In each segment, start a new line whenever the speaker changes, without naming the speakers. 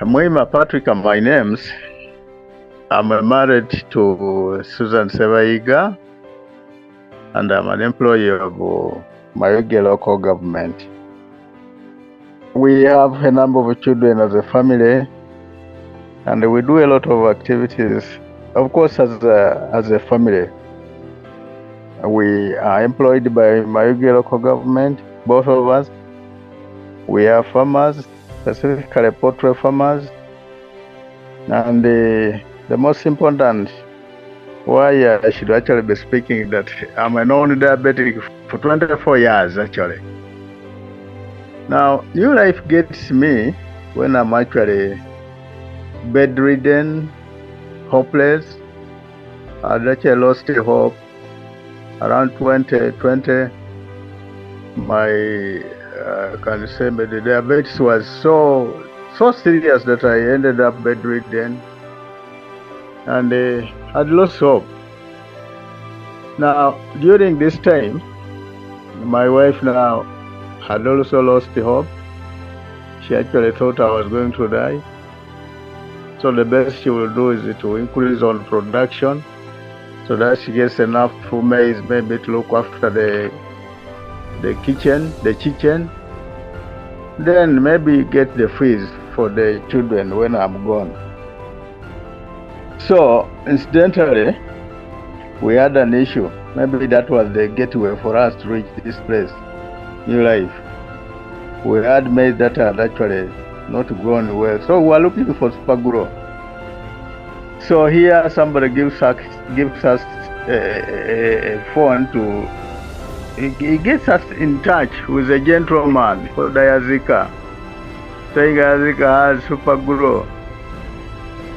Mwima Patrick are my names. I'm married to Susan Sevaiga, and I'm an employee of Mayuge local government. We have a number of children as a family, and we do a lot of activities. Of course, as a family, we are employed by Mayuge local government, both of us. We are farmers, specifically poultry farmers, and the most important why I should actually be speaking that I'm a non-diabetic for 24 years actually. Now, Neolife gets me when I'm actually bedridden, hopeless. I'd actually lost hope. Around 2020, my can say the diabetes was so serious that I ended up bedridden, and I'd lost hope. Now, during this time, my wife now had also lost hope. She actually thought I was going to die. So the best she will do is to increase on production so that she gets enough maize maybe to look after the kitchen. Then maybe get the fees for the children when I'm gone. So incidentally, we had an issue. Maybe that was the gateway for us to reach this place, Neolife. We had maize that had actually not grown well, so we were looking for super grow. So here somebody gives us a phone to. He gets us in touch with a gentleman called Ayazika, saying Ayazika has super grow.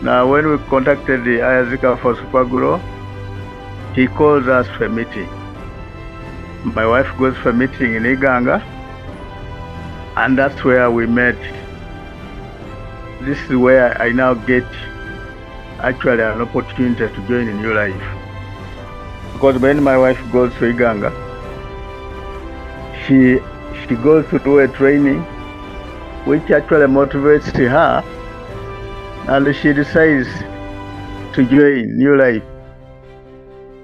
Now, when we contacted the Ayazika for super grow, he calls us for a meeting. My wife goes for a meeting in Iganga, and that's where we met. This is where I now get actually an opportunity to join a Neolife. Because when my wife goes to Iganga, she goes to do a training which actually motivates her, and she decides to join Neolife.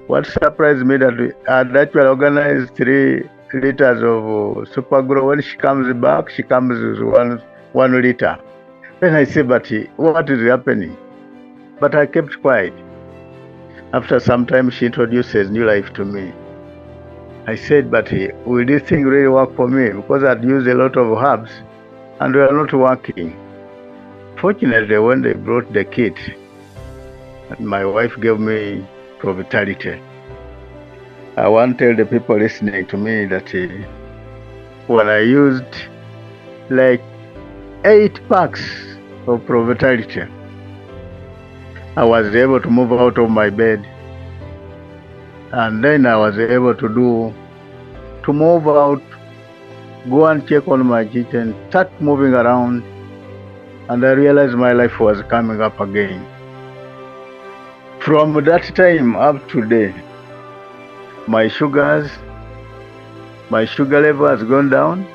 What surprised me that I had actually organized 3 liters of super grow. When she comes back, she comes with one liter. Then I say, but what is happening? But I kept quiet. After some time, she introduces Neolife to me. I said, but will this thing really work for me? Because I'd used a lot of herbs and we are not working. Fortunately, when they brought the kit, my wife gave me Provitality. I want to tell the people listening to me that when I used like 8 packs of Provitality, I was able to move out of my bed, and then I was able to move out, go and check on my kitchen, start moving around, and I realized my life was coming up again. From that time up to today, my sugar level has gone down.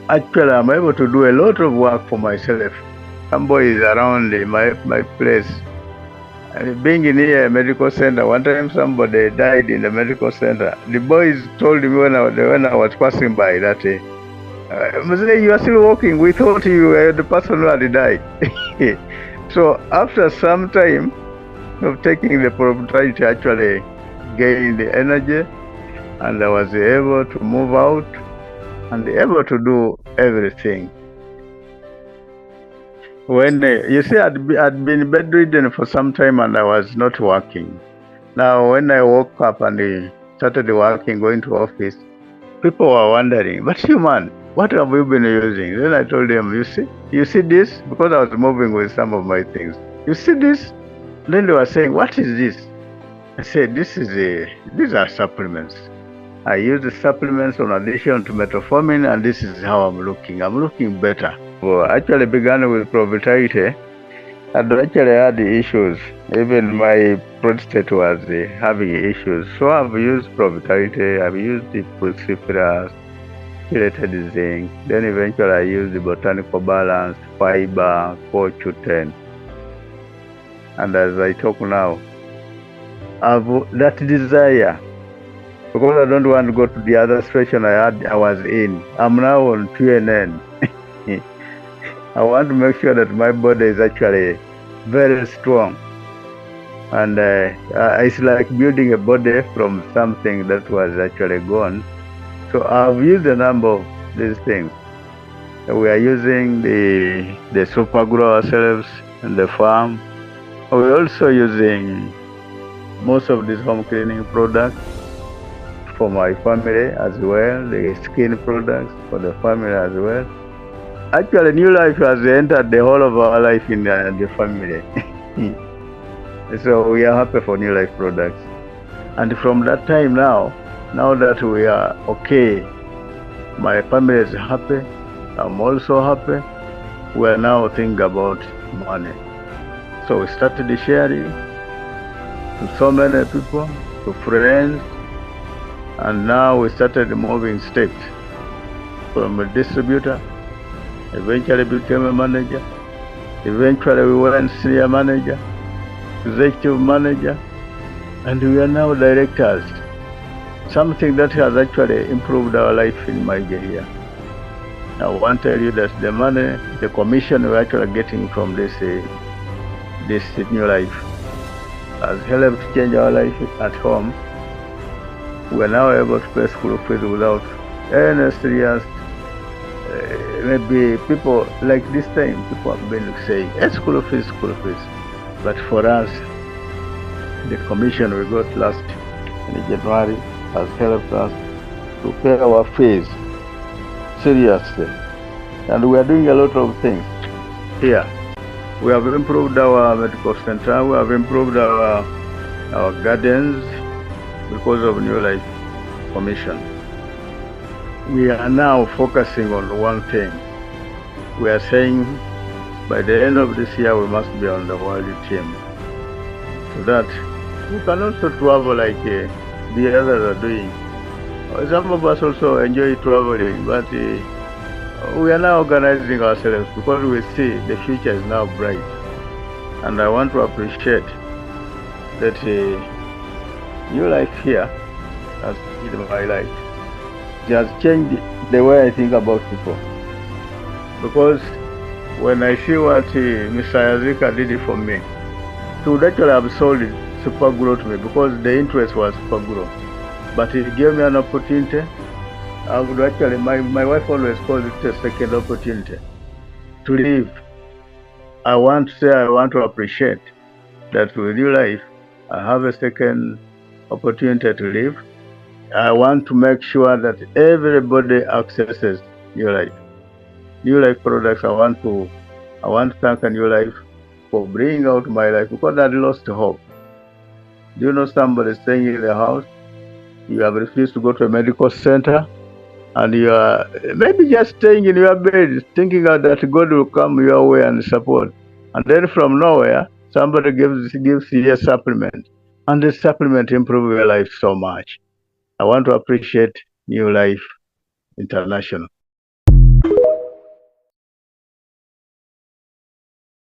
Actually, I'm able to do a lot of work for myself. Somebody is around my place. And being in a medical center, one time somebody died in the medical center. The boys told me when I was passing by that, you are still walking. We thought you were the person who had died. So after some time of taking the Provitality, actually gained the energy, and I was able to move out and able to do everything. When you see, I'd been bedridden for some time and I was not working. Now, when I woke up and started working, going to office, people were wondering, but you man, what have you been using? Then I told them, you see this? Because I was moving with some of my things. You see this? Then they were saying, what is this? I said, these are supplements. I use the supplements in addition to metformin, and this is how I'm looking. I'm looking better. Well, I actually began with Provitality. I'd actually had the issues. Even my prostate was having issues. So I've used Provitality, I've used the Cruciferous, chelated zinc. Then eventually I used the botanical balance, fiber, CoQ10. And as I talk now, I've that desire, because I don't want to go to the other situation I was in. I'm now on TNN. I want to make sure that my body is actually very strong. And it's like building a body from something that was actually gone. So I've used a number of these things. We are using the super glue ourselves in the farm. We're also using most of these home cleaning products for my family as well, the skin products for the family as well. Actually, Neolife has entered the whole of our life in the family. So we are happy for Neolife products. And from that time now that we are okay, my family is happy, I'm also happy, we are now thinking about money. So we started sharing to so many people, to friends, and now we started moving steps from a distributor, eventually became a manager, eventually we went senior manager, executive manager, and we are now directors. Something that has actually improved our life in Nigeria. I want to tell you that the money, the commission we're actually getting from this Neolife has helped change our life at home. We're now able to pay school fees without any serious, maybe people like this time, people have been saying, school fees. But for us, the commission we got last in January has helped us to pay our fees seriously. And we are doing a lot of things here. We have improved our medical center, we have improved our gardens because of Neolife Commission. We are now focusing on one thing. We are saying by the end of this year we must be on the world team, so that we can also travel like the others are doing. Some of us also enjoy traveling, but we are now organizing ourselves because we see the future is now bright. And I want to appreciate that Neolife here has changed my life. It has changed the way I think about people. Because when I see what Mr. Yazika did for me, he would actually have sold super glue to me because the interest was super glue. But he gave me an opportunity. I would actually, my wife always calls it a second opportunity to live. I want to appreciate that with Neolife, I have a second opportunity to live. I want to make sure that everybody accesses Neolife. Neolife products, I want to thank Neolife for bringing out my life because I lost hope. Do you know somebody staying in the house? You have refused to go to a medical center, and you are maybe just staying in your bed, thinking that God will come your way and support. And then from nowhere, somebody gives you a supplement, and the supplement improves your life so much. I want to appreciate Neolife International.